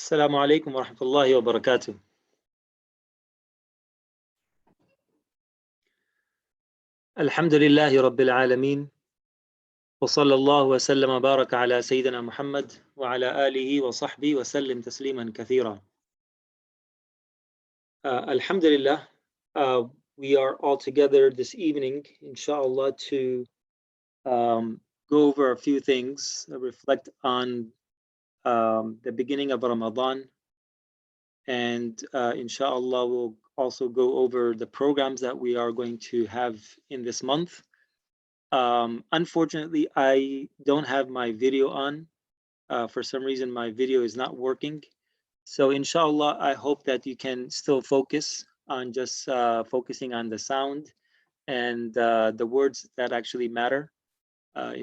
السلام عليكم ورحمة الله وبركاته. الحمد لله رب العالمين، وصلى الله وسلم وبارك على سيدنا محمد وعلى آله وصحبه وسلم تسليما كثيرا. Alhamdulillah, we are all together this evening, inshallah, to go over a few things, reflect on the beginning of Ramadan, and inshallah, we'll also go over the programs that we are going to have in this month. Unfortunately, I don't have my video on. For some reason, my video is not working. So inshallah, I hope that you can still focus on just focusing on the sound and the words that actually matter.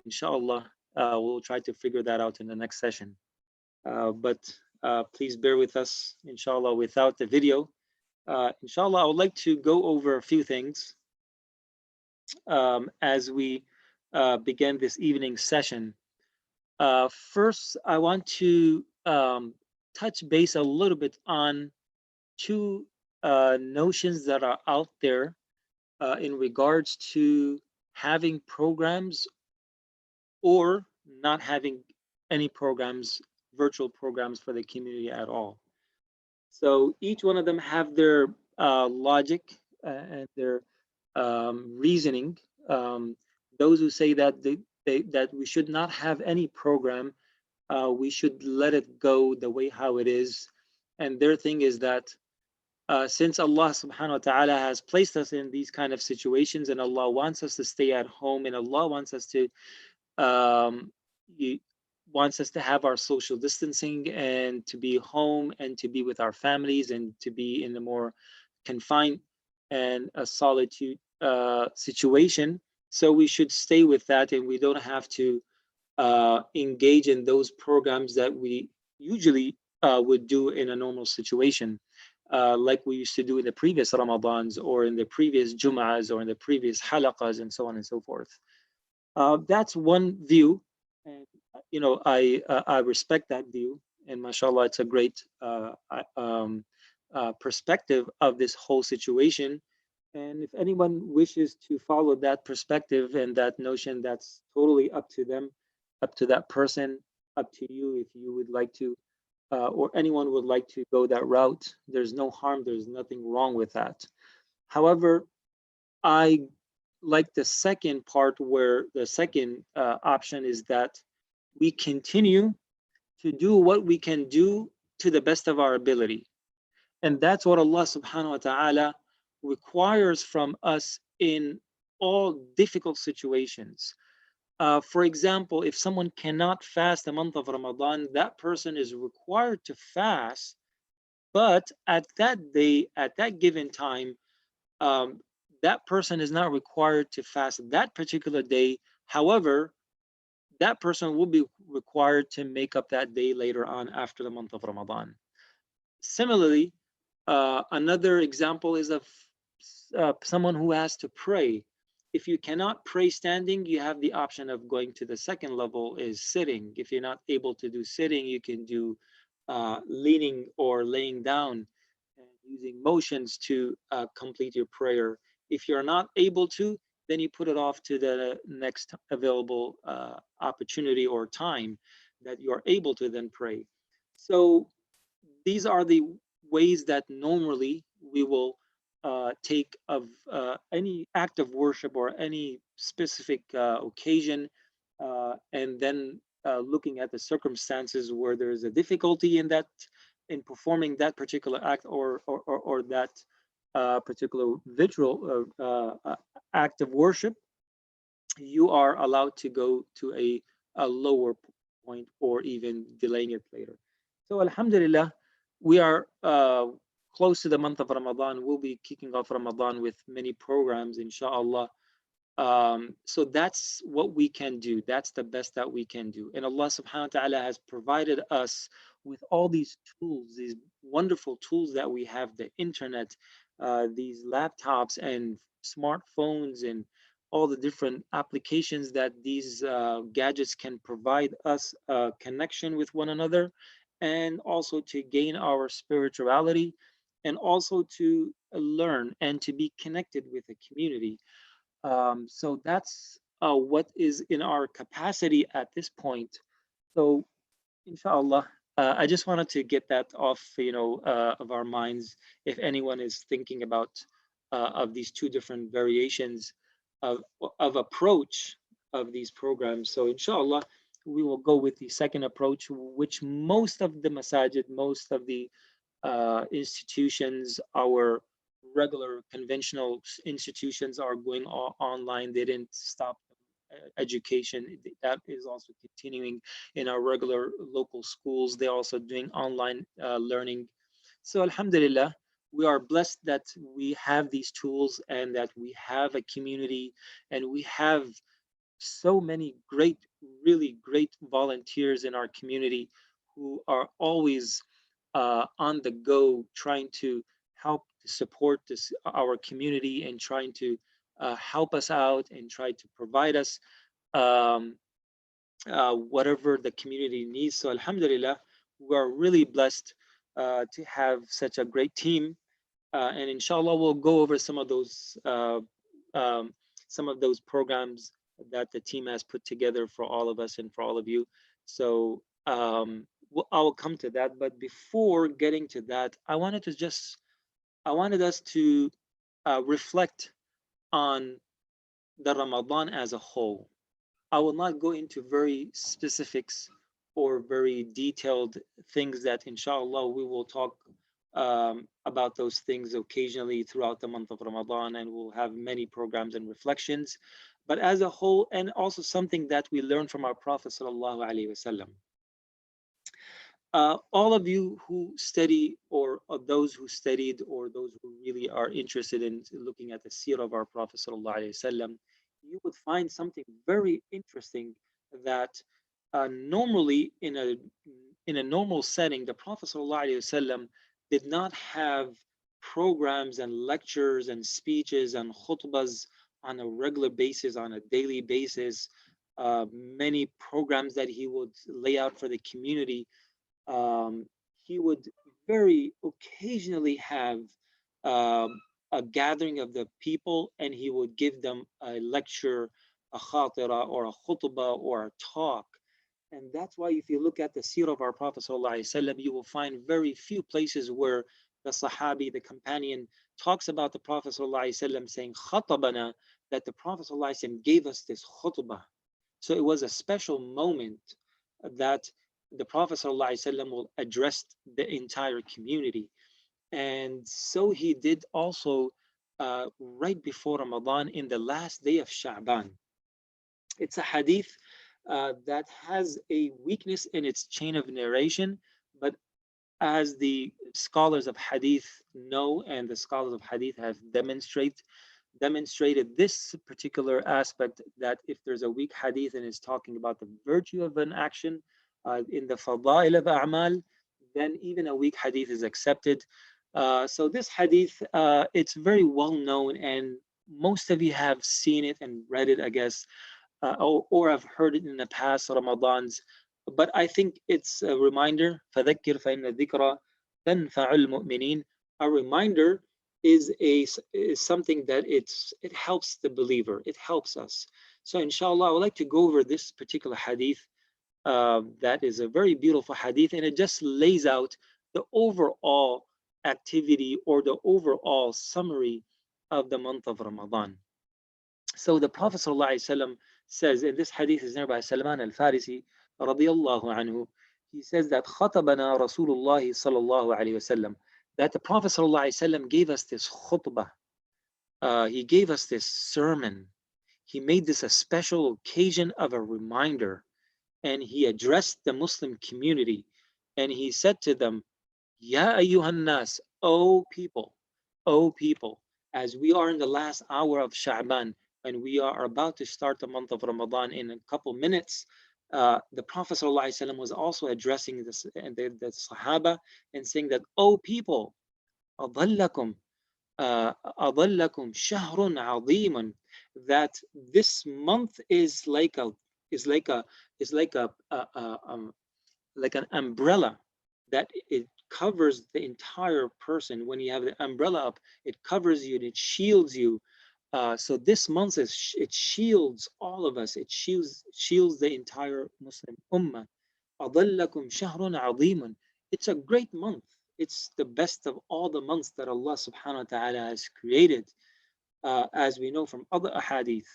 Inshallah, we'll try to figure that out in the next session. But please bear with us, inshallah, without the video. Inshallah, I would like to go over a few things as we begin this evening session. First, I want to touch base a little bit on two notions that are out there in regards to having programs or not having any programs, virtual programs for the community at all. So each one of them have their logic and their reasoning. Those who say that that we should not have any program, we should let it go the way how it is. And their thing is that since Allah subhanahu wa ta'ala has placed us in these kind of situations, and Allah wants us to stay at home, and Allah wants us to He wants us to have our social distancing and to be home and to be with our families and to be in a more confined and a solitude situation. So we should stay with that, and we don't have to engage in those programs that we usually would do in a normal situation, like we used to do in the previous Ramadans or in the previous Jum'ahs or in the previous halaqas and so on and so forth. That's one view, and I respect that view, and mashallah, it's a great perspective of this whole situation. And if anyone wishes to follow that perspective and that notion, that's totally up to them, up to that person, up to you. If you would like to, or anyone would like to go that route, there's no harm, there's nothing wrong with that. However, I like the second part, where the second option is that we continue to do what we can do to the best of our ability. And that's what Allah subhanahu wa ta'ala requires from us in all difficult situations. For example, if someone cannot fast the month of Ramadan, that person is required to fast, but at that day, at that given time, that person is not required to fast that particular day. However, that person will be required to make up that day later on after the month of Ramadan. Similarly, another example is of someone who has to pray. If you cannot pray standing, you have the option of going to the second level, is sitting. If you're not able to do sitting, you can do leaning or laying down and using motions to complete your prayer. If you're not able to, then you put it off to the next available opportunity or time that you're able to then pray. So these are the ways that normally we will take of any act of worship or any specific occasion, and then looking at the circumstances where there is a difficulty in that, in performing that particular act or that particular ritual act of worship, you are allowed to go to a lower point or even delaying it later. So alhamdulillah, we are close to the month of Ramadan. We'll be kicking off Ramadan with many programs, inshallah. So that's what we can do. That's the best that we can do. And Allah subhanahu wa ta'ala has provided us with all these tools, these wonderful tools that we have, the internet, these laptops and smartphones and all the different applications that these gadgets can provide us connection with one another and also to gain our spirituality, and also to learn and to be connected with the community. So that's what is in our capacity at this point. So inshallah, I just wanted to get that off, of our minds. If anyone is thinking about of these two different variations of approach of these programs, so inshallah, we will go with the second approach, which most of the masajid, most of the institutions, our regular conventional institutions are going online. They didn't stop education. That is also continuing in our regular local schools. They're also doing online learning. So Alhamdulillah, we are blessed that we have these tools and that we have a community and we have so many great, really great volunteers in our community who are always on the go, trying to help support our community and trying to help us out and try to provide us um, whatever the community needs. So Alhamdulillah, we are really blessed to have such a great team, and inshallah we'll go over um, some of those programs that the team has put together for all of us and for all of you. So I will come to that, but before getting to that, I wanted us to reflect on the Ramadan as a whole. I will not go into very specifics or very detailed things that inshallah we will talk about those things occasionally throughout the month of Ramadan, and we'll have many programs and reflections. But as a whole, and also something that we learned from our Prophet sallallahu alaihi wasallam, all of you who study, or those who studied, or those who really are interested in looking at the seerah of our Prophet sallallahu alaihi wasallam, you would find something very interesting that normally in a normal setting, the Prophet sallallahu alaihi wasallam did not have programs and lectures and speeches and khutbas on a regular basis, on a daily basis. Many programs that he would lay out for the community. um, he would very occasionally have a gathering of the people, and he would give them a lecture, a khatira, or a khutbah, or a talk. And that's why if you look at the seerah of our Prophet ﷺ, you will find very few places where the Sahabi, the companion, talks about the Prophet ﷺ saying khatabana, that the Prophet ﷺ gave us this khutbah. So it was a special moment that the Prophet ﷺ will address the entire community. And so he did also right before Ramadan in the last day of Sha'ban. It's a hadith that has a weakness in its chain of narration, but as the scholars of hadith know, and the scholars of hadith have demonstrated this particular aspect, that if there's a weak hadith and is talking about the virtue of an action in the fada'il of a'mal, then even a weak hadith is accepted. So this hadith, it's very well known, and most of you have seen it and read it, I guess, or I've heard it in the past Ramadans. But I think it's a reminder. فَذَكِّرْ فَإِنَّ الذِّكْرَ تَنْفَعُ الْمُؤْمِنِينَ. A reminder is something that it helps the believer. It helps us. So inshallah, I would like to go over this particular hadith. That is a very beautiful hadith, and it just lays out the overall activity or the overall summary of the month of Ramadan. So the Prophet ﷺ says, in this hadith is narrated by Salman al-Farisi radiyallahu anhu, he says that خطبنا رسول الله صلى الله عليه وسلم, that the Prophet ﷺ gave us this khutbah, he gave us this sermon, he made this a special occasion of a reminder, and he addressed the Muslim community, and he said to them, Ya ayyuhan nas, O people, as we are in the last hour of Sha'ban, and we are about to start the month of Ramadan in a couple minutes, the Prophet ﷺ was also addressing the Sahaba and saying that, O people, أضلكم أضلكم شهر عظيم, that this month is like a is like a is like a like an umbrella, that it covers the entire person. When you have the umbrella up, it covers you and it shields you. So this month it shields all of us. It shields the entire Muslim ummah. أَضَلَّكُمْ شَهْرٌ عَظِيمٌ. It's a great month. It's the best of all the months that Allah subhanahu wa ta'ala has created. As we know from other ahadith,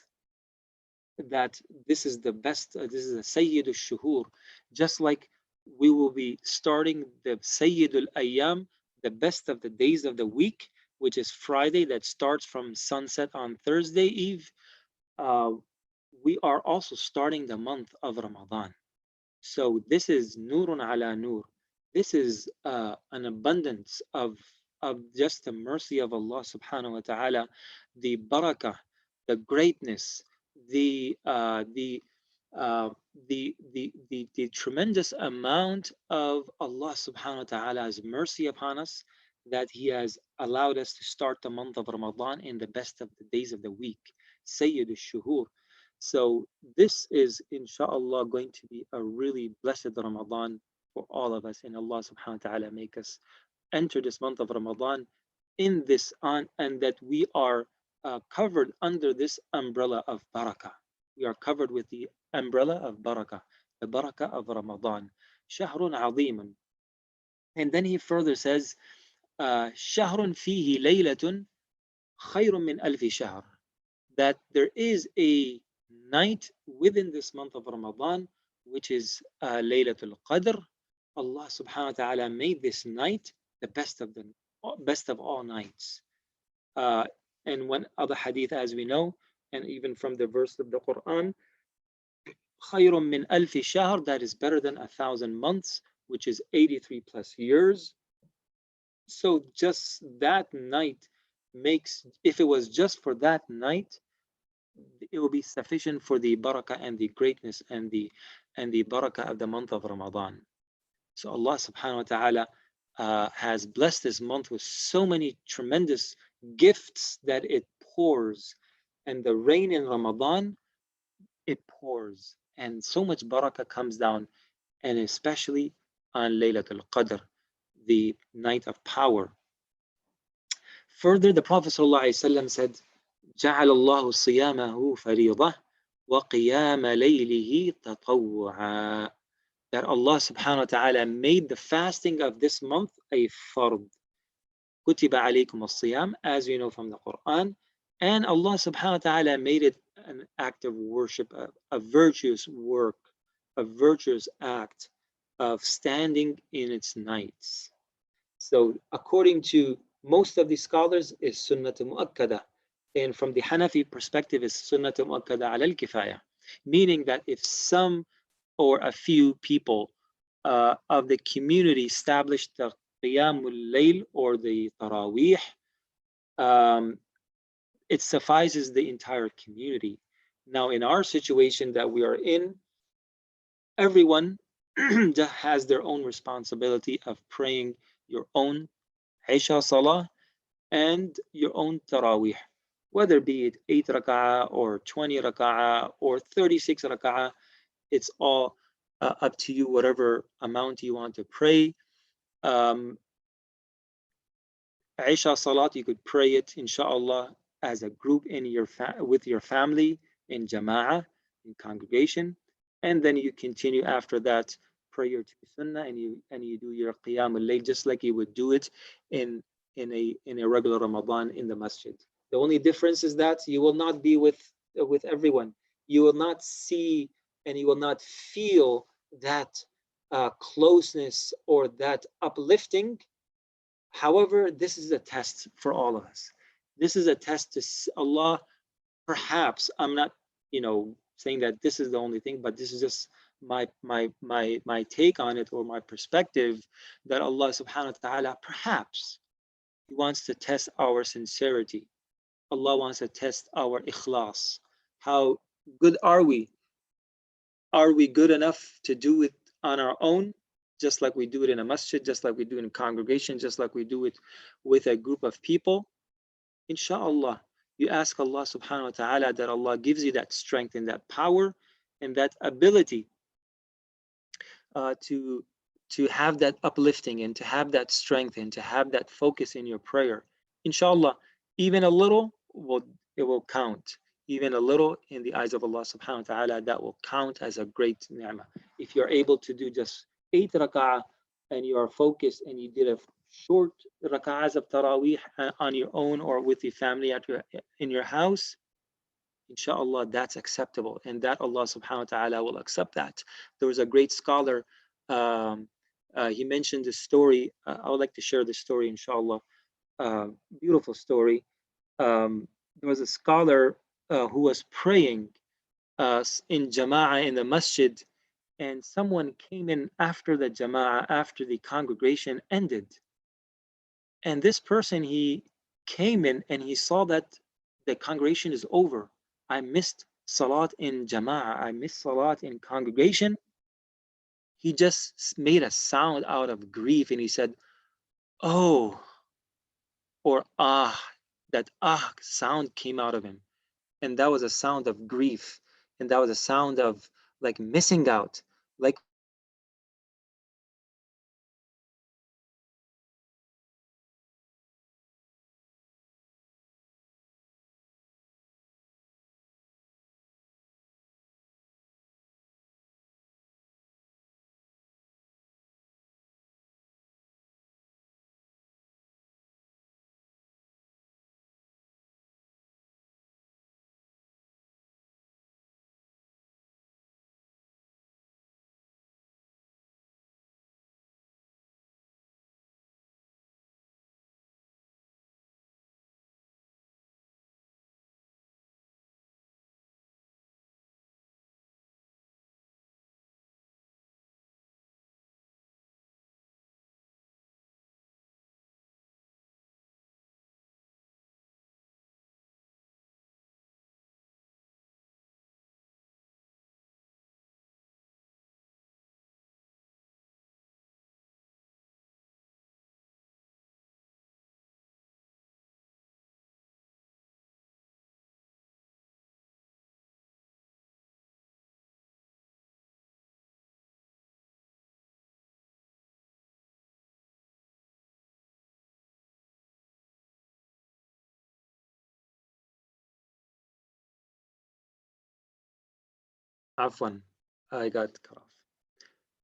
that this is the best, this is the Sayyid al-Shuhur. Just like we will be starting the Sayyid al-Ayyam, the best of the days of the week, which is Friday, that starts from sunset on Thursday Eve. Uh, we are also starting the month of Ramadan. So this is Nurun ala Nur. This is an abundance of just the mercy of Allah subhanahu wa ta'ala, the barakah, the greatness, the uh, the uh, the tremendous amount of Allah subhanahu wa ta'ala's mercy upon us, that He has allowed us to start the month of Ramadan in the best of the days of the week, Sayyid al-Shuhur. So this is inshallah going to be a really blessed Ramadan for all of us, and Allah subhanahu wa ta'ala make us enter this month of Ramadan in this on, and that we are covered under this umbrella of barakah. We are covered with the umbrella of barakah, the barakah of Ramadan. Shahrun عظيم. And then he further says, شهر فيه ليلة خير من ألف شهر. That there is a night within this month of Ramadan, which is Laylatul Qadr. Allah subhanahu wa ta'ala made this night the best of all nights. And one other hadith, as we know, and even from the verse of the Quran, خير من ألف شهر, that is better than 1,000 months, which is 83 plus years. So just that night makes, if it was just for that night, it will be sufficient for the barakah and the greatness and the barakah of the month of Ramadan. So Allah subhanahu wa ta'ala has blessed this month with so many tremendous gifts that it pours. And the rain in Ramadan, it pours. And so much barakah comes down, and especially on Laylatul Qadr, the night of power. Further, the Prophet ﷺ said, جعل الله صيامه فريضة وقيام ليله تطوعا. That Allah subhanahu wa ta'ala made the fasting of this month a fard. كتب عليكم الصيام, as you know from the Quran. And Allah subhanahu wa ta'ala made it an act of worship, a virtuous work, a virtuous act of standing in its nights. So according to most of the scholars, is sunnah mu'akkada. And from the Hanafi perspective, is sunnah mu'akkada ala al-kifaya. Meaning that if some or a few people of the community established the Qiyamul Layl or the Taraweeh, it suffices the entire community. Now, in our situation that we are in, everyone has their own responsibility of praying your own Isha Salah and your own Taraweeh, whether be it 8 rak'ah or 20 rak'ah or 36 rak'ah. It's all up to you, whatever amount you want to pray. Isha Salat, you could pray it, inshallah, as a group in your with your family, in jama'ah, in congregation. And then you continue after that prayer to Sunnah, and you do your Qiyam al-Layl just like you would do it in a regular Ramadan in the masjid. The only difference is that you will not be with everyone. You will not see and you will not feel that closeness or that uplifting. However, this is a test for all of us. This is a test to Allah. Perhaps I'm not, saying that this is the only thing, but this is just my take on it, or my perspective, that Allah subhanahu wa ta'ala, perhaps He wants to test our sincerity. Allah wants to test our ikhlas. How good are we? Are we good enough to do it on our own, just like we do it in a masjid, just like we do it in a congregation, just like we do it with a group of people? Inshallah, you ask Allah subhanahu wa ta'ala that Allah gives you that strength and that power and that ability to to have that uplifting and to have that strength and to have that focus in your prayer, inshallah, even a little it will count. Even a little in the eyes of Allah subhanahu wa ta'ala, that will count as a great ni'mah. If you're able to do just 8 rak'ah and you are focused and you did a short rak'ahs of taraweeh on your own or with your family in your house, inshallah, that's acceptable, and that Allah subhanahu wa ta'ala will accept that. There was a great scholar, he mentioned this story. I would like to share this story, inshallah. Beautiful story. There was a scholar who was praying in jama'ah in the masjid, and someone came in after the jama'ah, after the congregation ended. And this person, he came in and he saw that the congregation is over. I missed salat in jama'ah. I missed salat in congregation. He just made a sound out of grief and he said, oh, or ah. That ah sound came out of him. And that was a sound of grief. And that was a sound of like missing out. Like Afwan, I got cut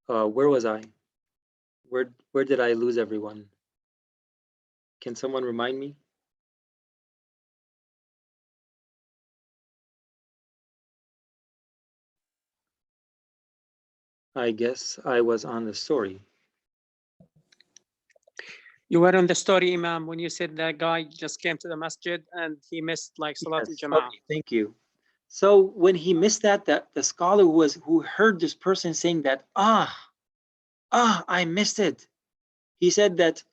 off. Where was I? Where did I lose everyone? Can someone remind me? I guess I was on the story. You were on the story, Imam, when you said that guy just came to the masjid and he missed like Salat Yes, al-Jama'ah. okay, thank you. So when he missed that the scholar who heard this person saying that, I missed it. He said that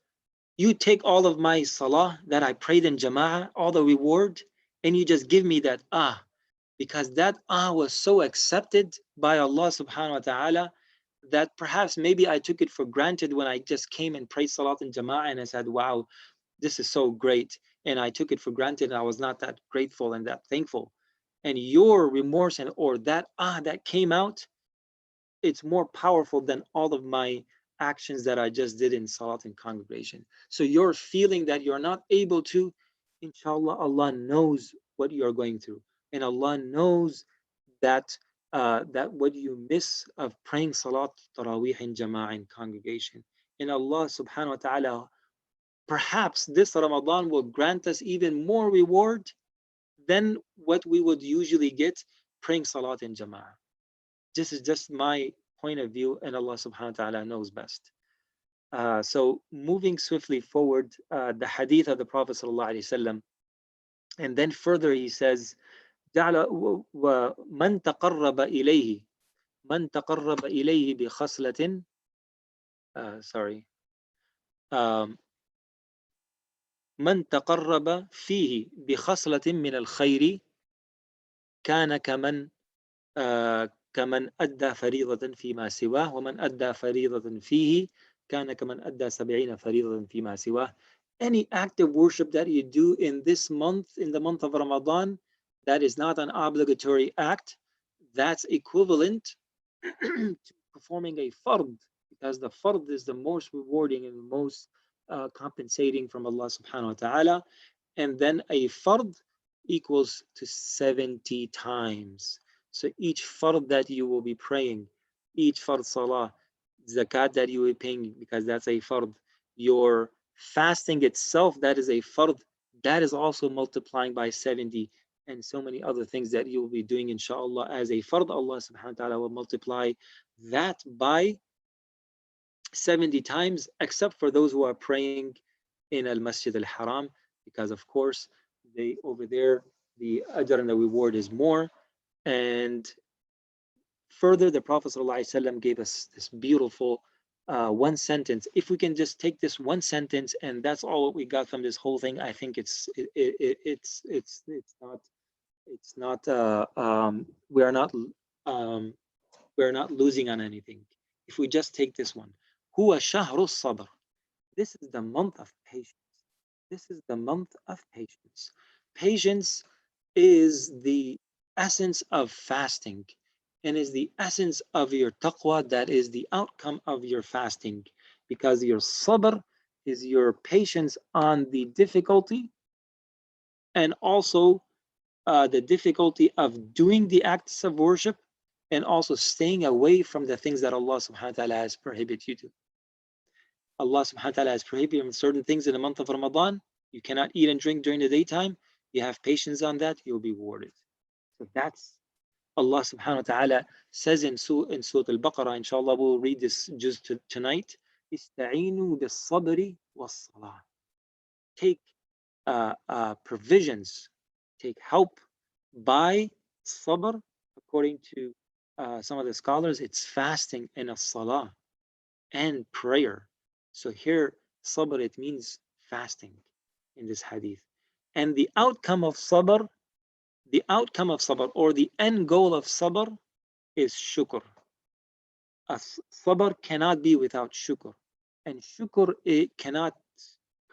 you take all of my salah that I prayed in jama'ah, all the reward, and you just give me that because that was so accepted by Allah subhanahu wa ta'ala that perhaps maybe I took it for granted when I just came and prayed salat in jama'ah and I said, wow, this is so great. And I took it for granted and I was not that grateful and that thankful. And your remorse and or that that came out, it's more powerful than all of my actions that I just did in salat and congregation. So you're feeling that you're not able to, inshallah, Allah knows what you are going through. And Allah knows that that what you miss of praying salat tarawih in jama'ah in congregation. And Allah subhanahu wa ta'ala, perhaps this Ramadan will grant us even more reward than what we would usually get praying salat in jama'ah. This is just my point of view, and Allah subhanahu wa ta'ala knows best. So moving swiftly forward, the hadith of the Prophet sallallahu alaihi wasallam, and then further he says, وَمَنْ تَقَرَّبَ إِلَيْهِ من تقرب إليه بخصلة sorry من تقرب فيه بخصلة من الخير كان كمن أدى فريضة فيما سواه ومن أدى فريضة فيه كان كمن أدى 70 فريضة فيما سواه. Any act of worship that you do in this month, in the month of Ramadan, that is not an obligatory act, that's equivalent to performing a fard, because the fard is the most rewarding and most compensating from Allah subhanahu wa ta'ala. And then a fard equals to 70 times. So each fard that you will be praying, each fard salah, zakat that you will be paying, because that's a fard, your fasting itself, that is a fard, that is also multiplying by 70, and so many other things that you will be doing, inshallah, as a fard. Allah subhanahu wa ta'ala will multiply that by 70 times, except for those who are praying in Al Masjid Al Haram, because of course, they over there, the ajr and the reward is more. And further, the Prophet ﷺ gave us this beautiful one sentence. If we can just take this one sentence and that's all we got from this whole thing, I think it's not um, we are not losing on anything. If we just take this one, huwa shahru sabr. This is the month of patience. This is the month of patience. Patience is the essence of fasting and is the essence of your taqwa, that is the outcome of your fasting, because your sabr is your patience on the difficulty, and also the difficulty of doing the acts of worship, and also staying away from the things that Allah subhanahu wa ta'ala has prohibited you to. Allah subhanahu wa ta'ala has prohibited certain things in the month of Ramadan. You cannot eat and drink during the daytime. You have patience on that, you'll be rewarded. So that's Allah subhanahu wa ta'ala says in Surah Al-Baqarah. Inshallah, we'll read this just tonight. Ista'inu bis-sabri was-salah. Take provisions, take help by sabr. According to some of the scholars, it's fasting and a salah and prayer. So here, sabr, it means fasting in this hadith. And the outcome of sabr, or the end goal of sabr, is shukr. Sabr cannot be without shukr. And shukr, it cannot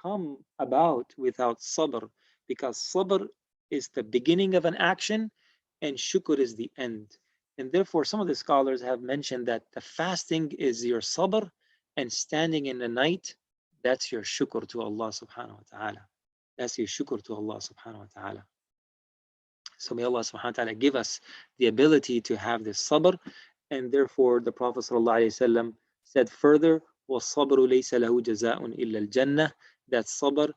come about without sabr, because sabr is the beginning of an action and shukr is the end. And therefore, some of the scholars have mentioned that the fasting is your sabr, and standing in the night, that's your shukr to Allah subhanahu wa ta'ala. That's your shukr to Allah subhanahu wa ta'ala. So may Allah subhanahu wa ta'ala give us the ability to have this sabr. And therefore, the Prophet ﷺ said further, وَالصَّبْرُ لَيْسَ لَهُ جَزَاءٌ إِلَّا الْجَنَّةِ. That sabr,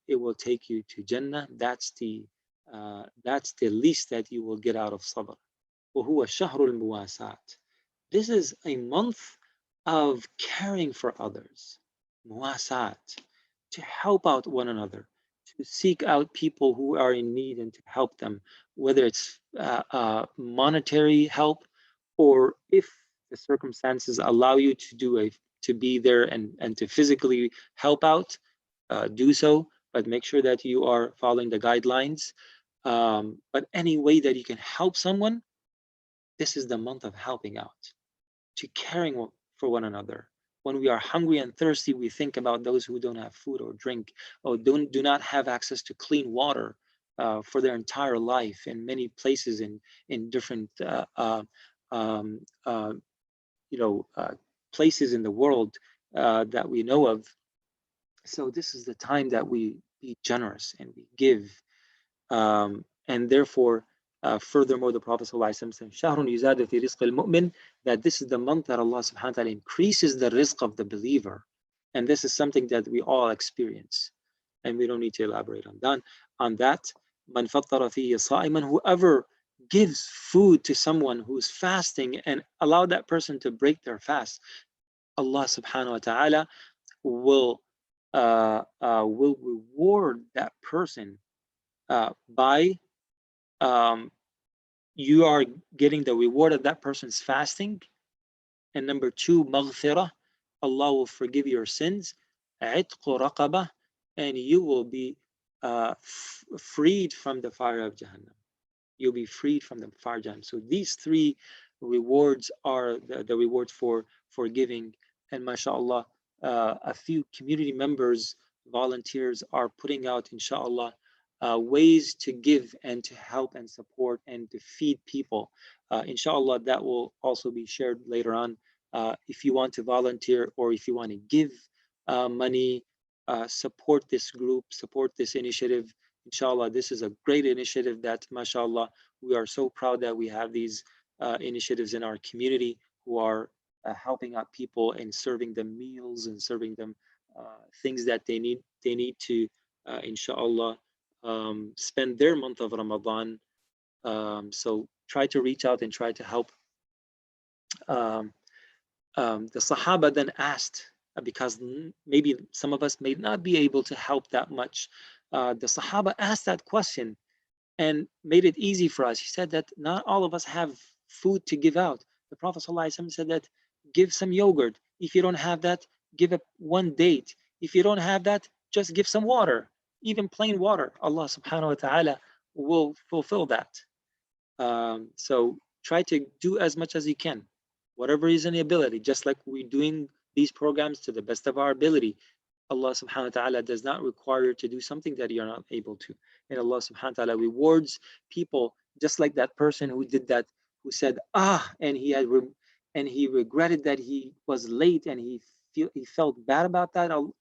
it will take you to Jannah. That's the least that you will get out of sabr. وَهُوَ شَهْرُ الْمُوَاسَاةِ. This is a month of caring for others. Muwasat, to help out one another, to seek out people who are in need and to help them, whether it's monetary help, or if the circumstances allow you to be there and to physically help out, do so, but make sure that you are following the guidelines. But any way that you can help someone, this is the month of helping out, to caring for one another. When we are hungry and thirsty, we think about those who don't have food or drink, or do not have access to clean water for their entire life in many places in different um, uh, places in the world that we know of. So this is the time that we be generous and we give. And therefore, furthermore, the Prophet ﷺ said, "Shahrun yuzadu fi rizq al-mu'min," that this is the month that Allah subhanahu wa ta'ala increases the rizq of the believer. And this is something that we all experience. And we don't need to elaborate on that. Man fattara fihi sa'iman, whoever gives food to someone who's fasting and allow that person to break their fast, Allah subhanahu wa ta'ala will reward that person by you are getting the reward of that person's fasting. And number two, maghfirah, Allah will forgive your sins. Itqu raqabah, and you will be freed from the fire of Jahannam. You'll be freed from the fire of Jahannam. So these three rewards are the rewards for giving. And mashallah, a few community members, volunteers are putting out, inshallah, ways to give and to help and support and to feed people. Inshallah, that will also be shared later on If you want to volunteer or if you want to give money, support this group, support this initiative. Inshallah, this is a great initiative that, mashallah, we are so proud that we have these initiatives in our community who are helping out people and serving them meals and serving them things that they need. They need to, inshallah, spend their month of Ramadan. So try to reach out and try to help. Um, the Sahaba then asked, because maybe some of us may not be able to help that much. The Sahaba asked that question and made it easy for us. He said that not all of us have food to give out. The Prophet ﷺ said that give some yogurt. If you don't have that, give up one date. If you don't have that, just give some water, even plain water. Allah subhanahu wa ta'ala will fulfill that. So try to do as much as you can, whatever is in your ability, just like we're doing these programs to the best of our ability. Allah subhanahu wa ta'ala does not require you to do something that you're not able to. And Allah subhanahu wa ta'ala rewards people just like that person who did that, who said, and and he regretted that he was late and he felt bad about that. Allah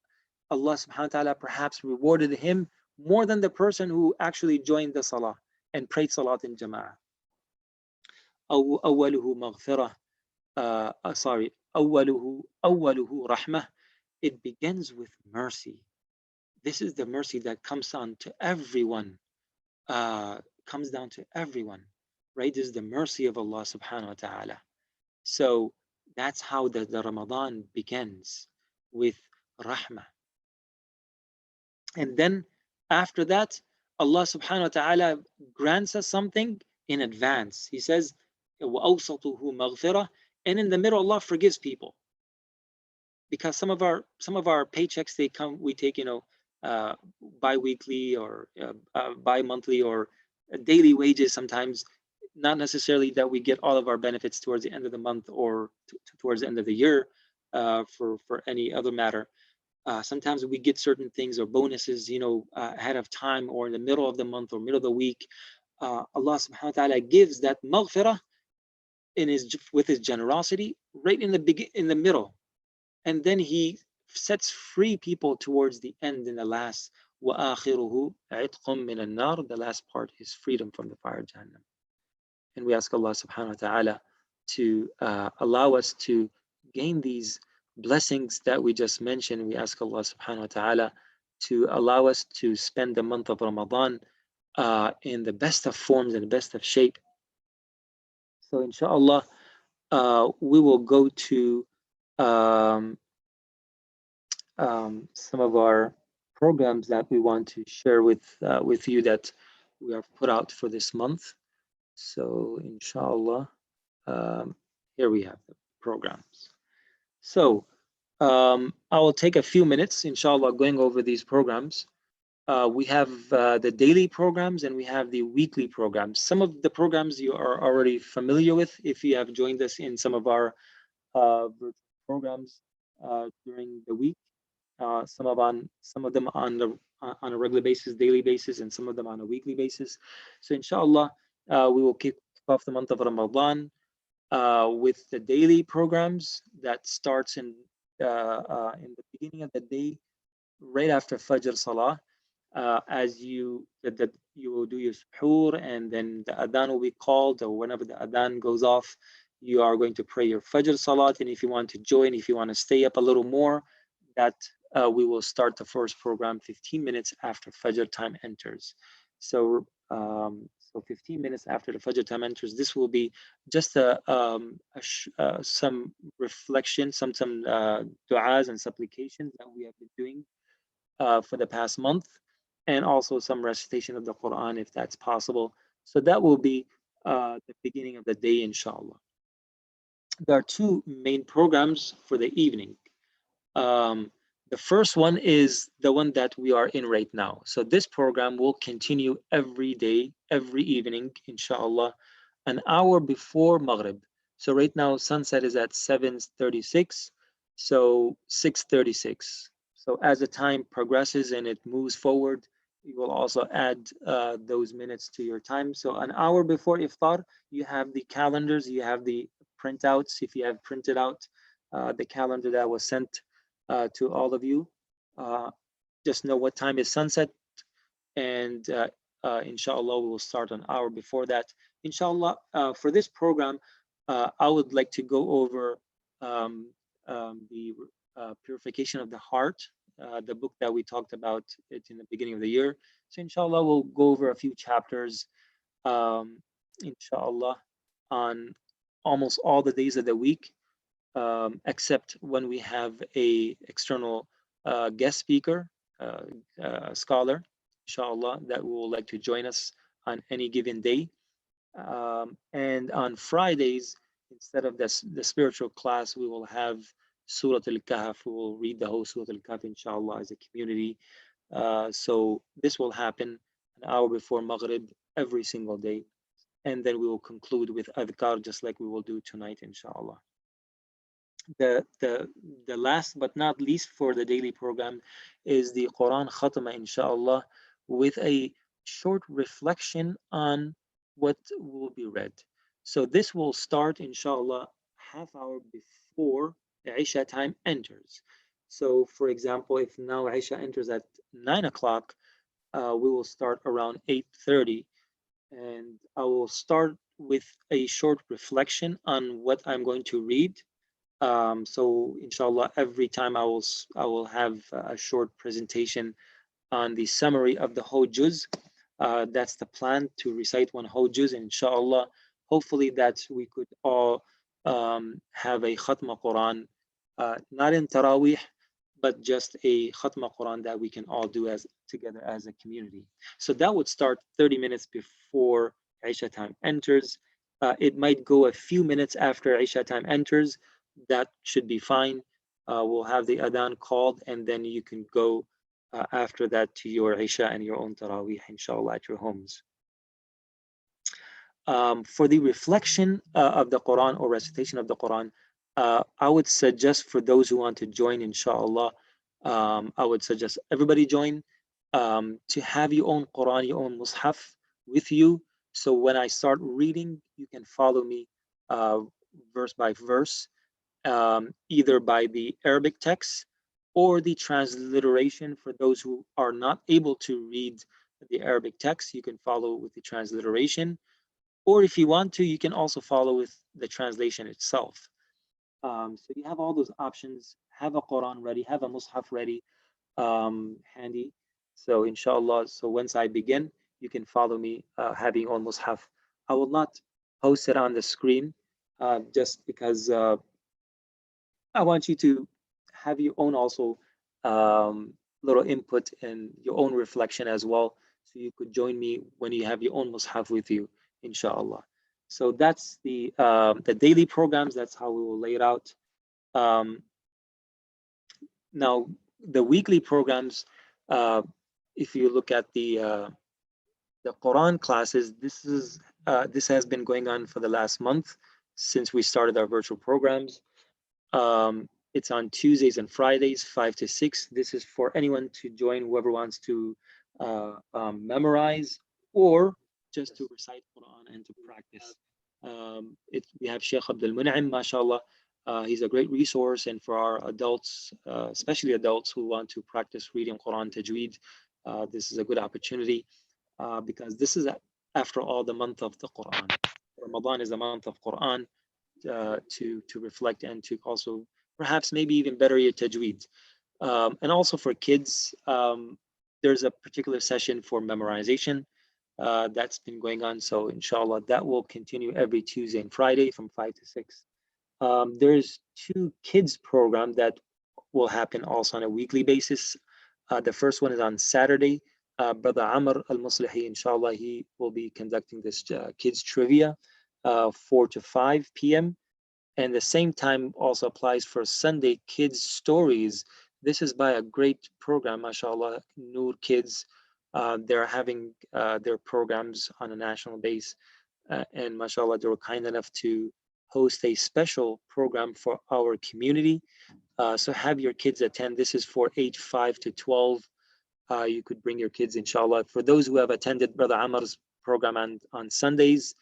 subhanahu wa ta'ala perhaps rewarded him more than the person who actually joined the salah and prayed salat in jama'ah. أوله مغفرة sorry أوله رحمة. It begins with mercy. This is the mercy that comes on to everyone, comes down to everyone, right? This is the mercy of Allah subhanahu wa ta'ala. So that's how the Ramadan begins, with rahmah. And then after that, Allah subhanahu wa ta'ala grants us something in advance. He says, وَأَوْسَطُهُ مَغْفِرَةً, and in the middle, Allah forgives people. Because some of our paychecks, we take, bi-weekly or bi-monthly or daily wages sometimes, not necessarily that we get all of our benefits towards the end of the month or towards the end of the year, for any other matter. Sometimes we get certain things or bonuses, ahead of time or in the middle of the month or middle of the week. Allah subhanahu wa ta'ala gives that maghfirah with his generosity right in the middle. And then he sets free people towards the end in the last. وَآخِرُهُ عِتْقٌ مِّنَ النَّارِ. The last part is freedom from the fire of Jahannam. And we ask Allah subhanahu wa ta'ala to allow us to gain these blessings that we just mentioned. We ask Allah subhanahu wa ta'ala to allow us to spend the month of Ramadan in the best of forms and the best of shape. So inshallah, we will go to some of our programs that we want to share with you that we have put out for this month. So inshallah, here we have the programs. So I will take a few minutes, inshallah, going over these programs. We have the daily programs and we have the weekly programs. Some of the programs you are already familiar with if you have joined us in some of our virtual programs during the week. Some of them on a regular basis, daily basis, and some of them on a weekly basis. So inshallah, we will kick off the month of Ramadan with the daily programs that starts in the beginning of the day, right after Fajr Salah. As you will do your suhoor, and then the adhan will be called, or whenever the adhan goes off, you are going to pray your Fajr Salat. And if you want to join, if you want to stay up a little more, that we will start the first program 15 minutes after Fajr time enters. So 15 minutes after the Fajr time enters, this will be just some reflection, some du'as and supplications that we have been doing for the past month, and also some recitation of the Quran if that's possible. So that will be the beginning of the day, inshallah. There are two main programs for the evening. The first one is the one that we are in right now. So this program will continue every day, every evening, inshallah, an hour before Maghrib. So right now, sunset is at 7:36, so 6:36. So as the time progresses and it moves forward, you will also add those minutes to your time. So an hour before iftar, you have the calendars, you have the printouts. If you have printed out the calendar that was sent to all of you, just know what time is sunset, and inshallah we will start an hour before that. Inshallah, for this program, I would like to go over the Purification of the Heart, the book that we talked about it in the beginning of the year. So inshallah we'll go over a few chapters, inshallah, on almost all the days of the week, except when we have a external guest speaker, scholar, inshallah, that will like to join us on any given day. And on Fridays, instead of the spiritual class, we will have Surah Al-Kahf. We will read the whole Surah Al-Kahf, inshallah, as a community. So this will happen an hour before Maghrib every single day. And then we will conclude with adhkar, just like we will do tonight, inshallah. The last but not least for the daily program is the Quran Khatma, inshallah, with a short reflection on what will be read. So this will start, inshallah, half hour before the Isha time enters. So for example, if now Isha enters at 9 o'clock, we will start around 8:30, and I will start with a short reflection on what I'm going to read. So inshallah, every time I will have a short presentation on the summary of the whole juz. That's the plan, to recite one whole juz, and inshallah, hopefully that we could all have a khatma Quran, not in Taraweeh, but just a khatma Quran that we can all do as together as a community. So that would start 30 minutes before Isha time enters. It might go a few minutes after Isha time enters. That should be fine. We'll have the adhan called, and then you can go after that to your Isha and your own Taraweeh, inshallah, at your homes. For the reflection of the Quran or recitation of the Quran, I would suggest for those who want to join, inshallah, I would suggest everybody join, to have your own Quran, your own Mus'haf with you. So when I start reading, you can follow me verse by verse, either by the Arabic text or the transliteration. For those who are not able to read the Arabic text, you can follow with the transliteration. Or if you want to, you can also follow with the translation itself. So you have all those options. Have a Quran ready, have a Mus'haf ready, handy. So inshallah, so once I begin, you can follow me having your own Mus'haf. I will not post it on the screen just because I want you to have your own also little input and your own reflection as well. So you could join me when you have your own Mus'haf with you, inshallah. So that's the daily programs. That's how we will lay it out. Now the weekly programs, if you look at the Quran classes, this has been going on for the last month since we started our virtual programs. It's on Tuesdays and Fridays, 5 to 6. This is for anyone to join, whoever wants to memorize or just to recite Quran and to practice. We have Sheikh Abdul Mun'im, mashallah. He's a great resource, and for our adults, especially adults who want to practice reading Quran tajweed, this is a good opportunity because this is, after all, the month of the Quran. Ramadan is the month of Quran, to reflect and to also perhaps maybe even better your tajweed. And also for kids, there's a particular session for memorization that's been going on. So inshallah, that will continue every Tuesday and Friday from 5 to 6. There's 2 kids program that will happen also on a weekly basis. The first one is on Saturday. Brother Amr al-Muslihi, inshallah, he will be conducting this kids trivia 4 to 5 p.m. And the same time also applies for Sunday kids stories. This is by a great program, mashallah, Noor Kids. They're having their programs on a national base. And mashallah, they were kind enough to host a special program for our community. So have your kids attend. This is for age 5 to 12. You could bring your kids, inshallah. For those who have attended Brother Amar's program on Sundays,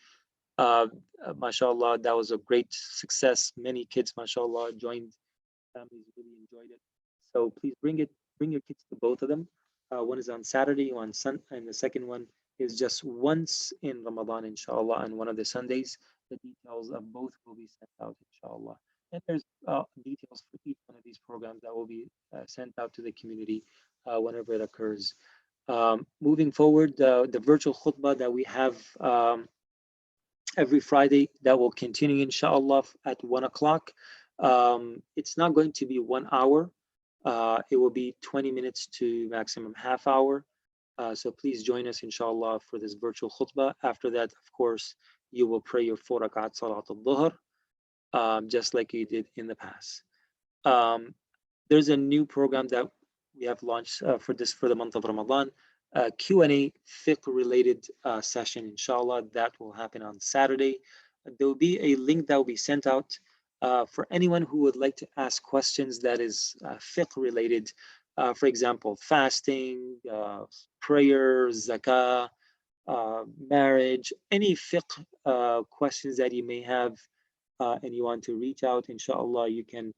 MashaAllah, that was a great success. Many kids, MashaAllah, joined. Families really enjoyed it. So please bring your kids to both of them. One is on Saturday, one Sun, and the second one is just once in Ramadan, inshallah, on one of the Sundays. The details of both will be sent out, inshallah. And there's details for each one of these programs that will be sent out to the community whenever it occurs. Moving forward, the virtual khutbah that we have every Friday, that will continue, inshallah, at 1 o'clock. It's not going to be 1 hour. It will be 20 minutes to maximum half hour. So please join us, inshallah, for this virtual khutbah. After that, of course, you will pray your 4 rakat salat al-dhuhr, just like you did in the past. There's a new program that we have launched for the month of Ramadan, Q&A fiqh related session, inshallah, that will happen on Saturday. There will be a link that will be sent out for anyone who would like to ask questions that is fiqh related. For example, fasting, prayer, zakah, marriage, any fiqh questions that you may have and you want to reach out, inshallah, you can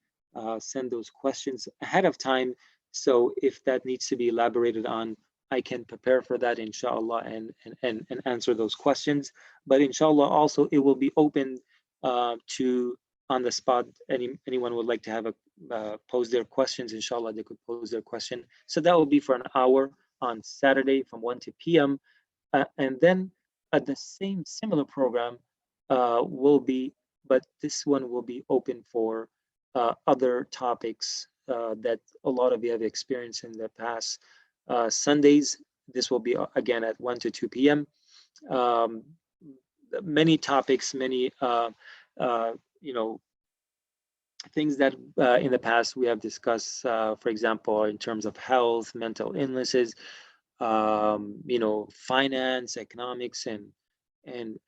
send those questions ahead of time. So if that needs to be elaborated on, I can prepare for that, inshallah, and answer those questions. But inshallah, also, it will be open to on the spot. Anyone would like to have pose their questions, inshallah, they could pose their question. So that will be for an hour on Saturday from 1 to p.m. And then at the same similar program will be, but this one will be open for other topics that a lot of you have experienced in the past Sundays. This will be again at 1 to 2 p.m. Many topics, many things that in the past we have discussed, for example, in terms of health, mental illnesses, finance, economics, and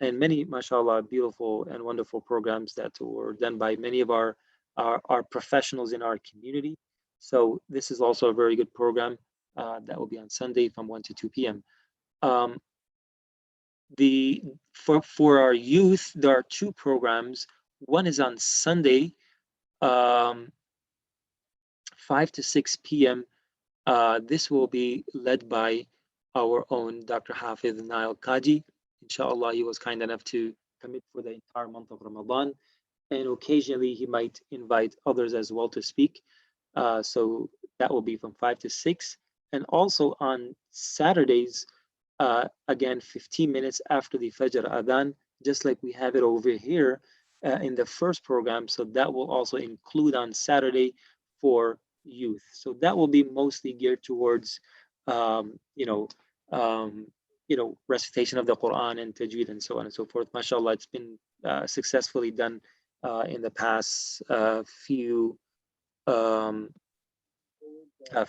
many, mashallah, beautiful and wonderful programs that were done by many of our professionals in our community. So this is also a very good program that will be on Sunday from 1 to 2 p.m. For our youth, there are two programs. One is on Sunday, 5 to 6 p.m. This will be led by our own Dr. Hafiz Nail Kaji. Inshallah, he was kind enough to commit for the entire month of Ramadan. And occasionally he might invite others as well to speak. So that will be from 5 to 6. And also on Saturdays, again, 15 minutes after the Fajr Adhan, just like we have it over here in the first program. So that will also include on Saturday for youth. So that will be mostly geared towards, recitation of the Quran and tajweed and so on and so forth. MashaAllah, it's been successfully done in the past few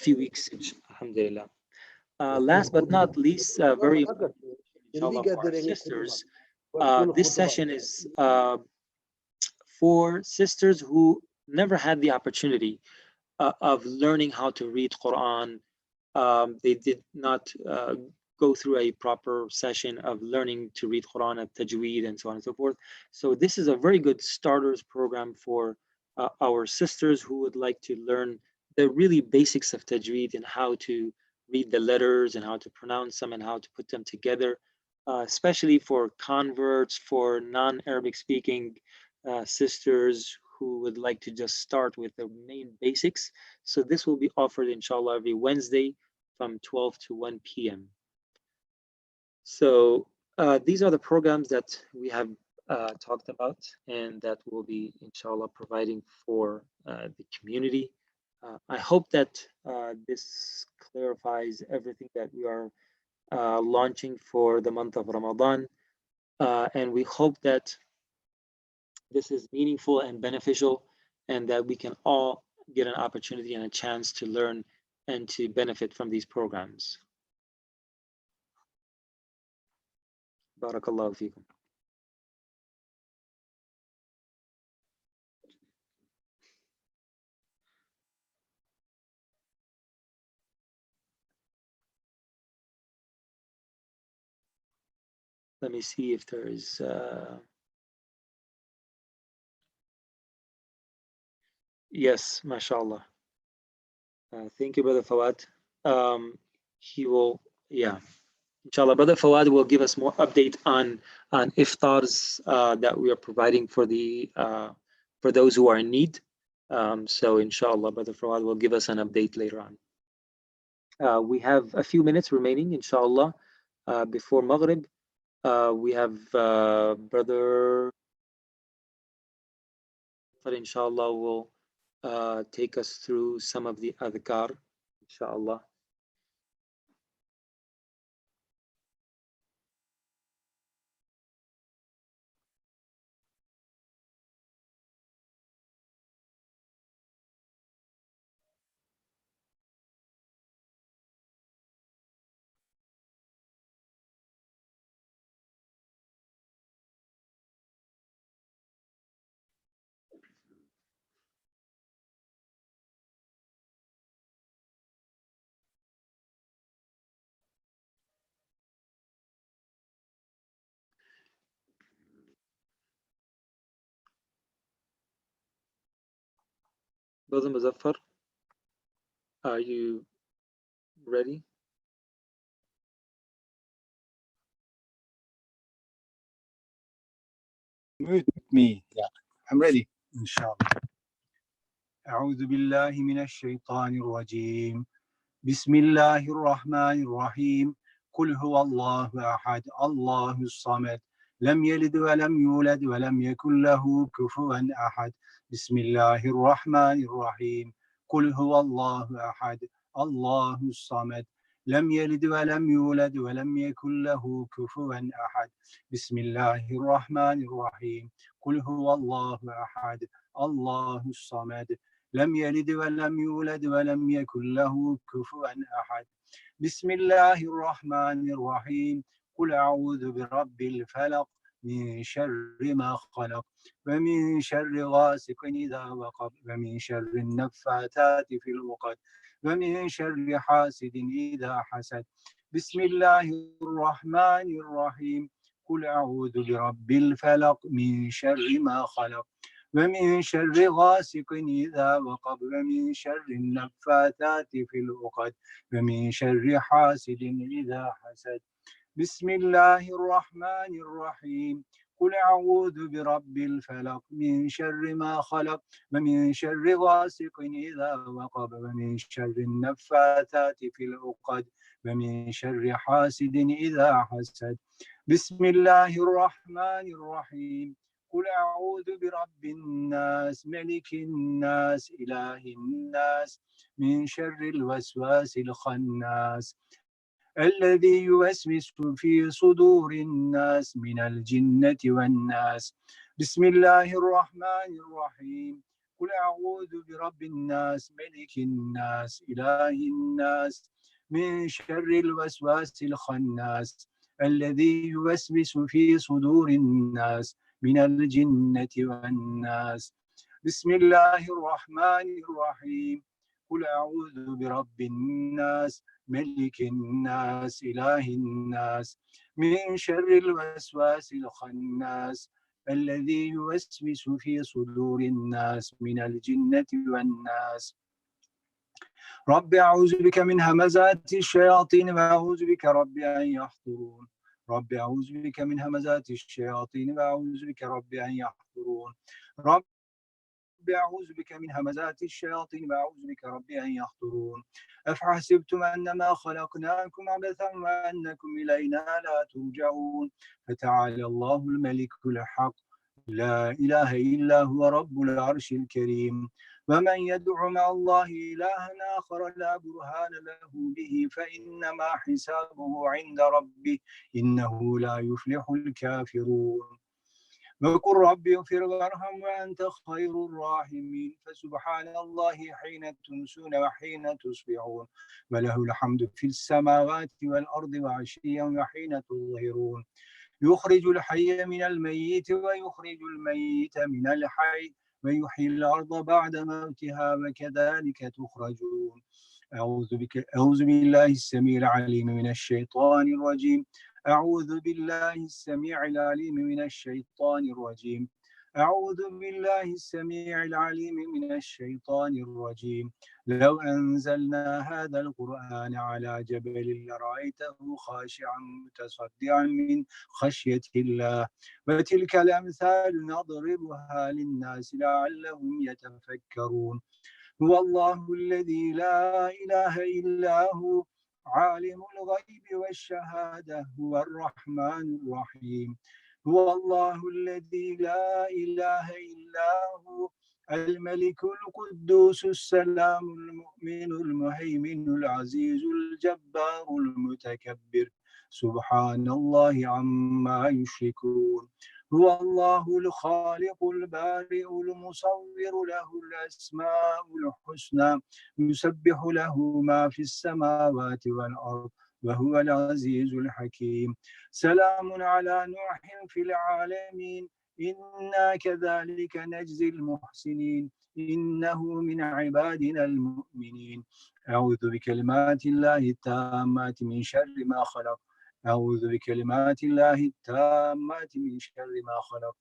weeks, alhamdulillah. Last but not least, very important, inshallah, for our sisters. This session is for sisters who never had the opportunity of learning how to read Quran. They did not go through a proper session of learning to read Quran at tajweed and so on and so forth. So this is a very good starters program for our sisters who would like to learn the really basics of tajweed and how to read the letters and how to pronounce them and how to put them together, especially for converts, for non-Arabic speaking sisters who would like to just start with the main basics. So this will be offered, inshallah, every Wednesday from 12 to 1 p.m. So these are the programs that we have talked about and that we'll be, inshallah, providing for the community. I hope that this clarifies everything that we are launching for the month of Ramadan. And we hope that this is meaningful and beneficial and that we can all get an opportunity and a chance to learn and to benefit from these programs. Barakallahu feekum. Let me see if there is Yes, mashallah. Thank you, Brother Fawad. He will, yeah, inshallah. Brother Fawad will give us more update on iftars that we are providing for those who are in need. So inshallah, Brother Fawad will give us an update later on. We have a few minutes remaining, inshallah, before Maghrib. We have Brother, but inshallah will take us through some of the adhkar, inshallah. Brother Muzaffar, are you ready? Mute me. Yeah, I'm ready. Inshallah. أعوذ بالله من الشيطان الرجيم. بسم الله الرحمن الرحيم. قل هو الله أحد الله الصمد لم يلد ولم يولد ولم يكن له كفوا أحد. بسم الله الرحمن الرحيم. قل هو الله أحد الله الصمد لم يلد ولم يولد ولم يكن له كفوا أحد. بسم الله الرحمن الرحيم. قل هو الله أحد الله الصمد لم يلد ولم يولد ولم يكن له كفوا أحد. بسم الله الرحمن الرحيم. قل أعوذ برب الفلق من شر ما خلق ومن شر غاسق إذا وقب ومن شر النفاثات في العقد ومن شر حاسد إذا حسد. بسم الله الرحمن الرحيم. قل أعوذ برب الفلق من شر ما خلق ومن شر غاسق إذا وقب ومن شر النفاثات في العقد ومن شر حاسد إذا حسد. بسم الله الرحمن الرحيم. قل أعوذ برب الفلق من شر ما خلق ومن شر غاسق إذا وقب ومن شر النفاثات في العقد ومن شر حاسد إذا حسد. بسم الله الرحمن الرحيم. قل أعوذ برب الناس ملك الناس إله الناس من شر الوسواس الخناس الذي يوسوس في صدور الناس من الجنة والناس. بسم الله الرحمن الرحيم. قل أعوذ برب الناس ملك الناس إله الناس من شر الوسواس الخناس الذي يوسوس في صدور الناس من الجنة والناس. بسم الله الرحمن الرحيم. قل أعوذ برب الناس ملك الناس إله الناس من شر الوسواس الخناس الذي يوسوس في صدور الناس من الجنة والناس. رب أعوذ بك من همزات الشياطين وأعوذ بك رب أن يحضرون. رب أعوذ بك من همزات الشياطين وأعوذ بك رب أن يحضرون. رب أعوذ بك من همزات الشياطين وأعوذ بك رب أن يحضرون. أفحسبتم أنما خلقناكم عبثا وأنكم إلينا لا ترجعون. فتعالى الله الملك الحق لا إله إلا هو رب العرش الكريم. ومن يدع مع الله إلها آخر لا برهان له به فإنما حسابه عند ربه إنه لا يفلح الكافرون. وقل رب اغفر وارحم وأنت خير الراحمين. فسبحان الله حين تمسون وحين تصبحون وله الحمد في السماوات والأرض وعشيا وحين تظهرون. يخرج الحي من الميت ويخرج الميت من الحي ويحيي الأرض بعد موتها وكذلك تخرجون. أعوذ بالله السميع العليم من الشيطان الرجيم. أعوذ بالله السميع العليم من الشيطان الرجيم. أعوذ بالله السميع العليم من الشيطان الرجيم لو أنزلنا هذا القرآن على جبل لرأيته خاشعا متصدعا من خشية الله وتلك الأمثال نضربها للناس لعلهم يتفكرون هو الله الذي لا إله إلا هو عالم الغيب والشهادة هو الرحمن الرحيم هو الله الذي لا إله إلا هو الملك القدوس السلام المؤمن المهيمن العزيز الجبار المتكبر سبحان الله عما يشركون هو الله الخالق البارئ المصور له الأسماء الحسنى يسبح له ما في السماوات والأرض وهو العزيز الحكيم سلام على نوح في العالمين إنا كذلك نجزي المحسنين إنه من عبادنا المؤمنين أعوذ بكلمات الله التامات من شر ما خلق أعوذ بكلمات الله التامات من شر ما خلق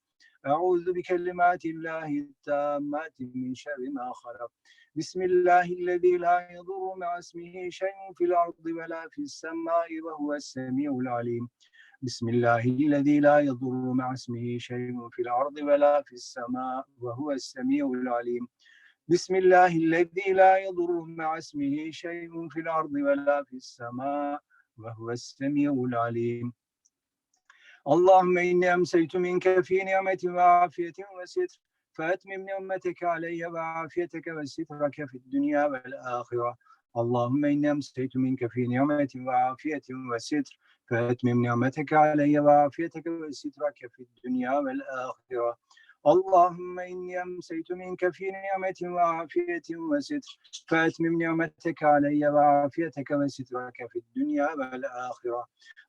أعوذ بكلمات الله التامات من شر ما خلق بسم الله الذي لا يضر مع اسمه شيء في الأرض ولا في السماء وهو السميع العليم بسم الله الذي لا يضر مع اسمه شيء في الأرض ولا في السماء وهو السميع العليم بسم الله الذي لا يضر مع اسمه شيء في الأرض ولا في السماء وهو السميع العليم اللهم إني أمسيت منك في نعمة وعافية وستر فأتمم نعمتك علي وعافيتك وسترك في الدنيا والآخرة اللهم إني أمسيت منك في نعمة وعافية وستر فأتمم نعمتك علي وعافيتك وسترك في الدنيا والآخرة اللهم إني أمسيت منك في نعمة وعافية وستر فأتمم نعمتك علي وعافيتك وسترك في الدنيا والآخرة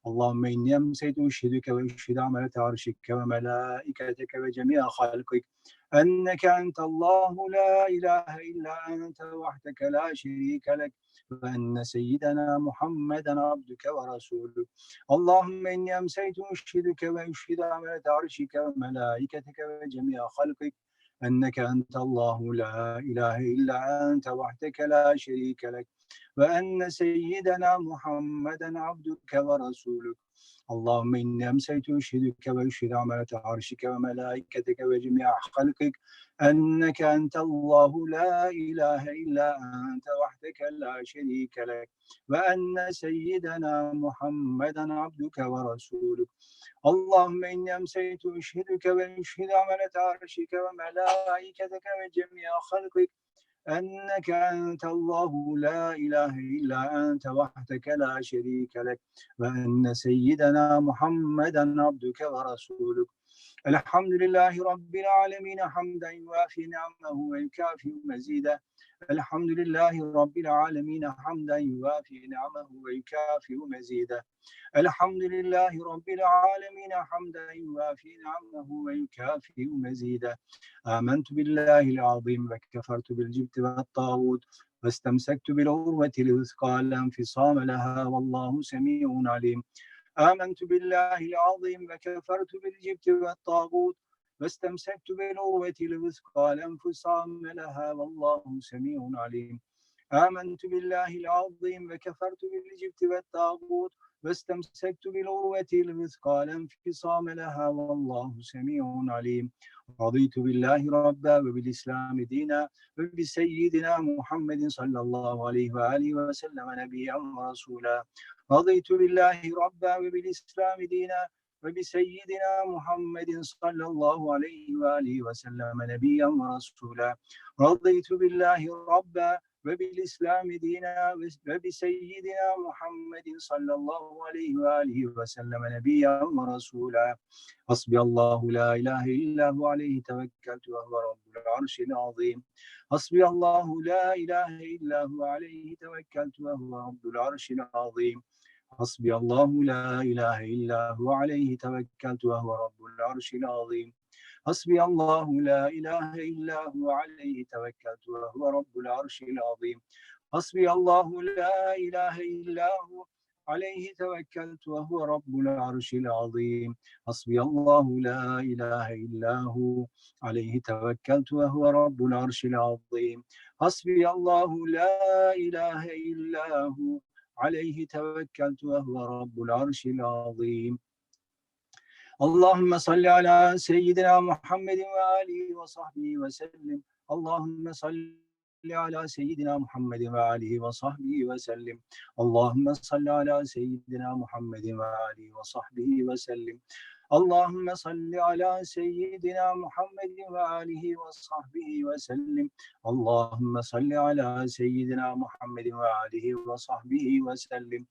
اللهم إني أمسيت أشهدك وأشهد عملة عرشك وملائكتك وجميع خلقك أنك أنت الله لا إله إلا أنت وحدك لا شريك لك وأن سيدنا محمدا عبدك ورسولك اللهم إني أمسيت أشهدك وأشهد عملة عرشك وملائكتك وجميع خلقك أنك أنت الله لا إله إلا أنت وحدك لا شريك لك وأن سيدنا محمدا عبدك ورسولك اللهم إني أمسيت أشهدك وأشهد عملة عرشك وملائكتك وجميع خلقك أنك أنت الله لا إله إلا أنت وحدك لا شريك لك وأن سيدنا محمدا عبدك ورسولك اللهم إني أمسيت أشهدك وأشهد عملة عرشك وملائكتك وجميع خلقك أنك أنت الله لا إله إلا أنت وحدك لا شريك لك وأن سيدنا محمدا عبدك ورسولك الحمد لله رب العالمين حمدا يوافي نعمه ويكافئ مزيده الحمد لله رب العالمين حمدا يوافي نعمه ويكافئ مزيده الحمد لله رب العالمين حمدا يوافي نعمه ويكافئ مزيده آمنت بالله العظيم وكفرت بالجبت والطاغوت واستمسكت بالعروة الوثقى لا انفصام لها والله سميع عليم آمنت بالله العظيم وكفرت بالجبت والطاغوت واستمسكت بالعروة الوثقى لا انفصام لها والله سميع عليم آمنت بالله العظيم وكفرت بالجبت والطاغوت واستمسكت بالعروة الوثقى لا انفصام لها والله سميع عليم رضيت بالله ربا وبالإسلام دينا وبسيدنا محمد صلى الله عليه وآله وسلم نبيا ورسولا رضيت بالله ربا وبالإسلام دينا وبسيدنا محمد صلى الله عليه وآله وسلم نبيا ورسولا رضيت بالله ربا وبالإسلام دينا وبسيدنا محمد صلى الله عليه وآله وسلم نبيا ورسولا حسبي الله لا إله إلا هو عليه توكلت وهو رب العرش العظيم حسبي الله لا إله إلا هو عليه توكلت وهو رب العرش العظيم حسبي الله لا إله إلا هو عليه توكلت وهو رب العرش العظيم حسبي الله لا إله إلا هو عليه توكلت وهو رب العرش العظيم حسبي الله لا إله إلا هو عليه توكلت وهو رب العرش العظيم حسبي الله لا إله إلا هو عليه توكلت وهو رب العرش العظيم حسبي الله لا إله إلا هو عليه توكلت وهو رب العرش العظيم اللهم صل على سيدنا محمد وآله وصحبه وسلم اللهم صل على سيدنا محمد وآله وصحبه وسلم اللهم صل على سيدنا محمد وآله وصحبه وسلم اللهم صل على سيدنا محمد وآله وصحبه وسلم اللهم صل على سيدنا محمد وآله وصحبه وسلم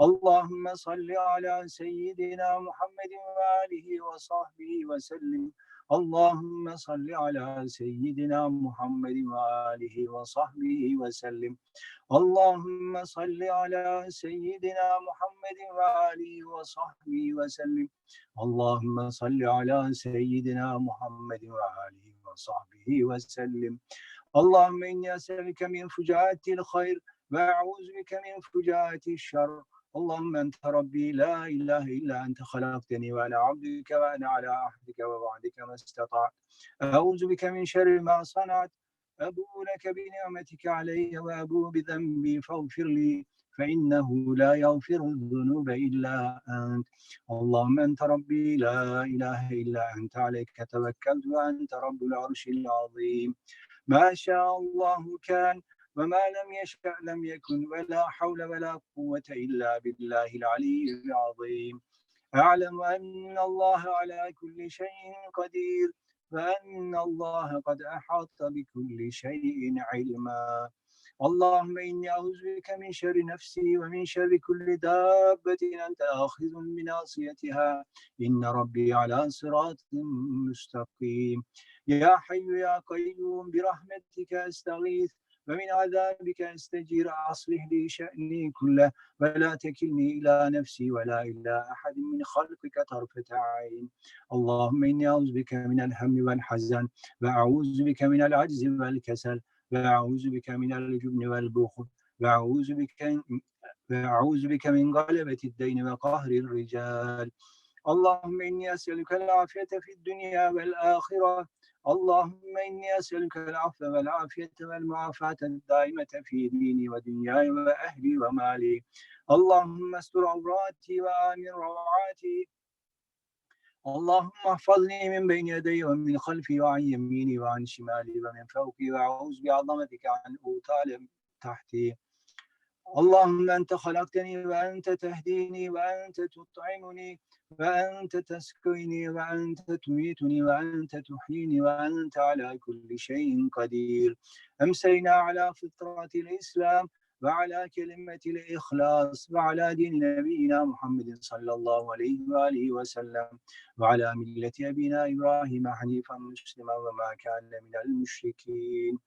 اللهم صل على سيدنا محمد وآله وصحبه وسلم اللهم صل على سيدنا محمد وآله وصحبه وسلم اللهم صل على سيدنا محمد وآله وصحبه وسلم اللهم صل على سيدنا محمد وآله وصحبه وسلم اللهم إني أسألك من فجاءة الخير وأعوذ بك من فجاءة الشر اللهم أنت ربي لا إله إلا أنت خلقتني وأنا عبدك وأنا على عهدك ووعدك ما استطعت أعوذ بك من شر ما صنعت أبوء لك بنعمتك علي وأبوء بذنبي فاغفر لي فإنه لا يغفر الذنوب إلا أنت اللهم أنت ربي لا إله إلا أنت عليك توكلت وأنت رب العرش العظيم ما شاء الله كان وما لم يشأ لم يكن ولا حول ولا قوة إلا بالله العلي العظيم أعلم أن الله على كل شيء قدير وأن الله قد أحاط بكل شيء علما اللهم إني أعوذ بك من شر نفسي ومن شر كل دابة أنت آخذ بناصيتها إن ربي على صراط مستقيم يا حي يا قيوم برحمتك أستغيث ومن عذابك أستجير أصلح لي شأني كله ولا تكلني إلى نفسي ولا إلى أحد من خلقك طرفة عين اللهم إني أعوذ بك من الهم والحزن وأعوذ بك من العجز والكسل وأعوذ بك من الجبن والبخل وأعوذ بك من غلبة الدين وقهر الرجال اللهم إني أسألك العافية في الدنيا والآخرة اللهم إني أسألك العفو والعافية والمعافاة الدائمة في ديني ودنياي وأهلي ومالي اللهم استر عوراتي وآمن روعاتي اللهم احفظني من بين يدي ومن خلفي وعن يميني وعن شمالي ومن فوقي وأعوذ بعظمتك عن أغتال تحتي اللهم أنت خلقتني وأنت تهديني وأنت تطعمني وأنت تسقيني وأنت تميتني وأنت تحييني وأنت على كل شيء قدير أمسينا على فطرة الإسلام وعلى كلمة الإخلاص وعلى دين نبينا محمد صلى الله عليه وآله وسلم وعلى ملة أبينا إبراهيم حنيفا مسلما وما كان من المشركين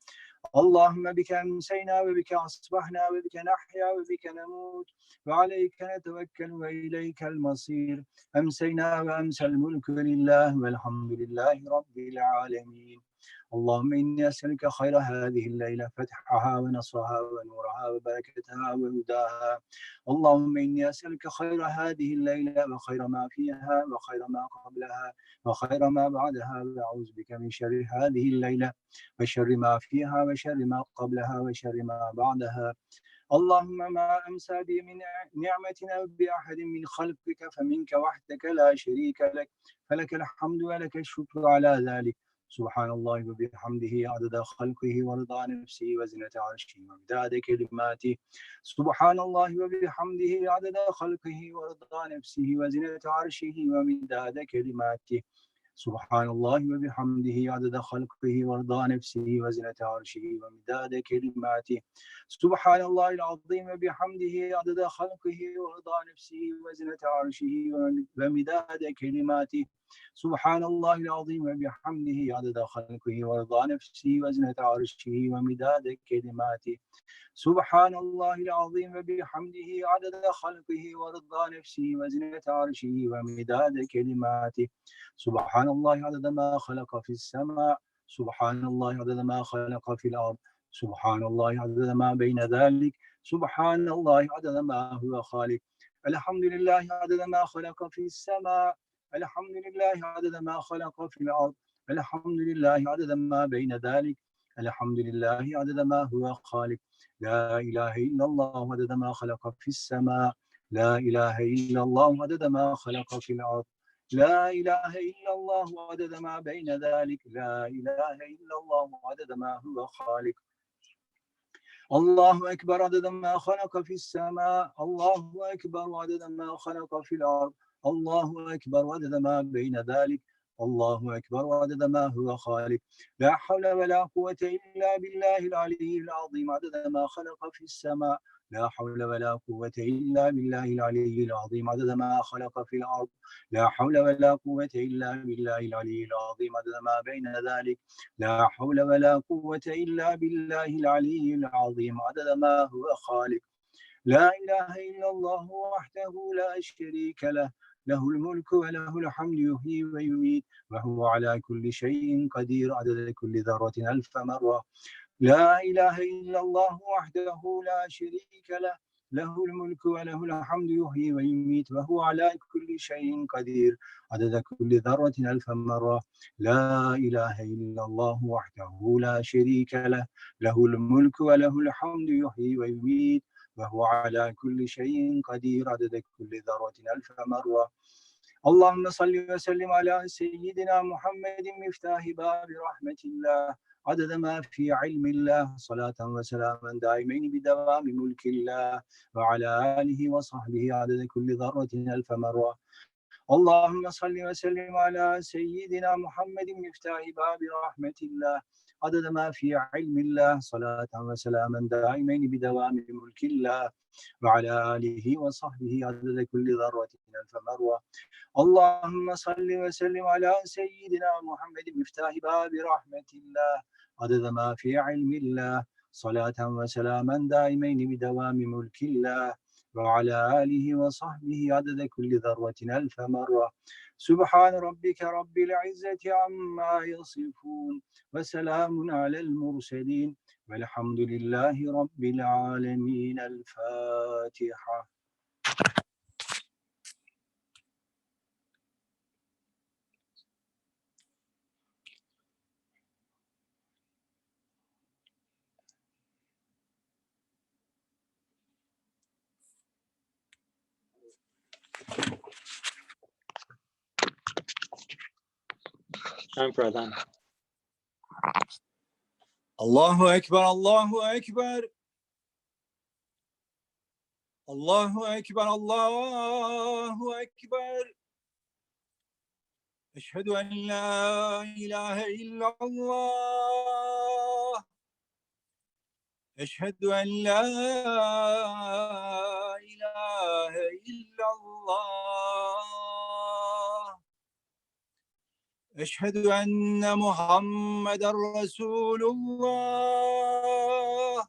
اللهم بك أمسينا وبك أصبحنا وبك نحيا وبك نموت وعليك نتوكل وإليك المصير أمسينا وأمسى الملك لله والحمد لله رب العالمين اللهم إني أسألك خير هذه الليلة فتحها ونصرها ونورها وبركتها وهداها اللهم إني أسألك خير هذه الليلة وخير ما فيها وخير ما قبلها وخير ما بعدها وأعوذ بك من شر هذه الليلة وشر ما فيها وشر ما قبلها وشر ما بعدها اللهم ما أمسى بي من نعمة أو بأحد من خلقك فمنك وحدك لا شريك لك فلك الحمد ولك الشكر على ذلك سبحان الله وبحمده عدد خلقه ورضا نفسه وزنة عرشه ومداد كلماته سبحان الله وبحمده عدد خلقه ورضا نفسه وزنة عرشه ومداد كلماته سبحان الله وبحمده عدد خلقه ورضا نفسه وزنة عرشه ومداد كلماته سبحان الله العظيم وبحمده عدد خلقه ورضا نفسه وزنة عرشه ومداد كلماته سبحان الله العظيم وبحمده عدد خلقه ورضا نفسه وزنة عرشه ومداد كلماته سبحان الله العظيم وبحمده عدد خلقه ورضا نفسه وزنة عرشه ومداد كلماته سبحان الله عدد ما خلق في السماء سبحان الله عدد ما خلق في الأرض سبحان الله عدد ما بين ذلك سبحان الله عدد ما هو خالق الحمد لله عدد ما خلق في السماء، الحمد لله عدد ما خلق في الأرض، الحمد لله عدد ما بين ذلك، الحمد لله عدد ما هو خالق. لا إله إلا الله عدد ما خلق في السماء، لا إله إلا الله عدد ما خلق في الأرض، لا إله إلا الله عدد ما بين ذلك، لا إله إلا الله عدد ما هو خالق. الله أكبر عدد ما خلق في السماء، الله أكبر عدد ما خلق في الأرض، الله أكبر عدد ما بين ذلك، الله أكبر عدد ما هو خالق. لا حول ولا قوة إلا بالله العلي العظيم عدد ما خلق في السماء، لا حول ولا قوة إلا بالله العلي العظيم عدد ما خلق في الأرض، لا حول ولا قوة إلا بالله العلي العظيم عدد ما بين ذلك، لا حول ولا قوة إلا بالله العلي العظيم عدد ما هو خالق. لا إله إلا الله وحده لا شريك له، له الملك وله الحمد يحيي ويميت وهو على كل شيء قدير عدد كل ذرة ألف مرة. لا إله إلا الله وحده لا شريك له، له الملك وله الحمد يحيي ويميت وهو على كل شيء قدير عدد كل ذرة ألف مرة. لا إله إلا الله وحده لا شريك له، له الملك وله الحمد يحيي ويميت وهو على كل شيء قدير عدد كل ذرة ألف مرة. اللهم صل وسلم على سيدنا محمد مفتاح باب رحمة الله عدد ما في علم الله، صلاة وسلاما دائمين بدوام ملك الله وعلى آله وصحبه عدد كل ذرة ألف مرة. اللهم صل وسلم على سيدنا محمد مفتاح باب رحمة الله عدد ما في علم الله، صلاة وسلاما دائمين بدوام ملك الله وعلى آله وصحبه عدد كل ذرة ألف مرة. اللهم صل وسلم على سيدنا محمد مفتاح باب رحمة الله عدد ما في علم الله، صلاة وسلاما دائمين بدوام ملك الله وعلى آله وصحبه عدد كل ذرة ألف مرة. سبحان ربك رب العزة عما يصفون وسلام على المرسلين والحمد لله رب العالمين. الفاتحة. Time for Adhan. الله أكبر الله أكبر الله أكبر الله أكبر. أشهد أن لا إله إلا الله، أشهد أن لا إله إلا الله، أشهد أن محمد رسول الله،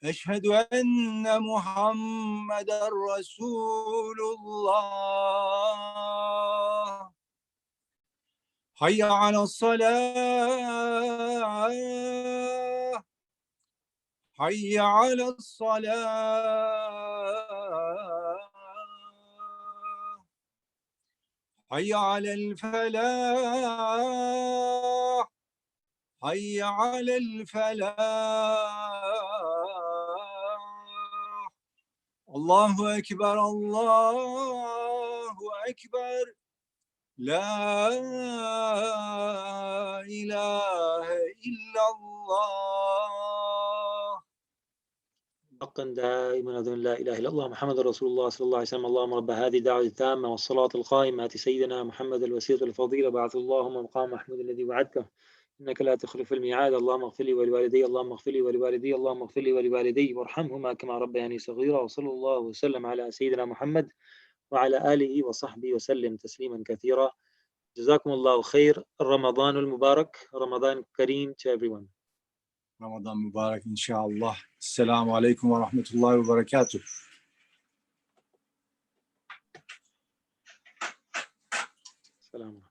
أشهد أن محمد رسول الله. حي على الصلاة، حي على الصلاة، حي على الفلاح، حي على الفلاح. الله أكبر الله أكبر. لا إله إلا الله. حقا دائما أذن لا إله إلا الله محمد رسول الله صلى الله عليه وسلم. اللهم رب هذه الدعوة التامة والصلاة القائمة آت سيدنا محمد الوسيلة الفضيلة بعث اللهم مقام محمود الذي وعدته إنك لا تخلف الميعاد. اللهم اغفر لي ولوالدي، اللهم اغفر لي ولوالدي، اللهم اغفر لي ولوالدي وارحمهما كما ربياني صغيرا. وصلى الله وسلم على سيدنا محمد وعلى آله وصحبه وسلم تسليما كثيرا. جزاكم الله خير. رمضان المبارك. Ramadan Kareem to everyone. رمضان مبارك إن شاء الله. السلام عليكم ورحمة الله وبركاته. Salam.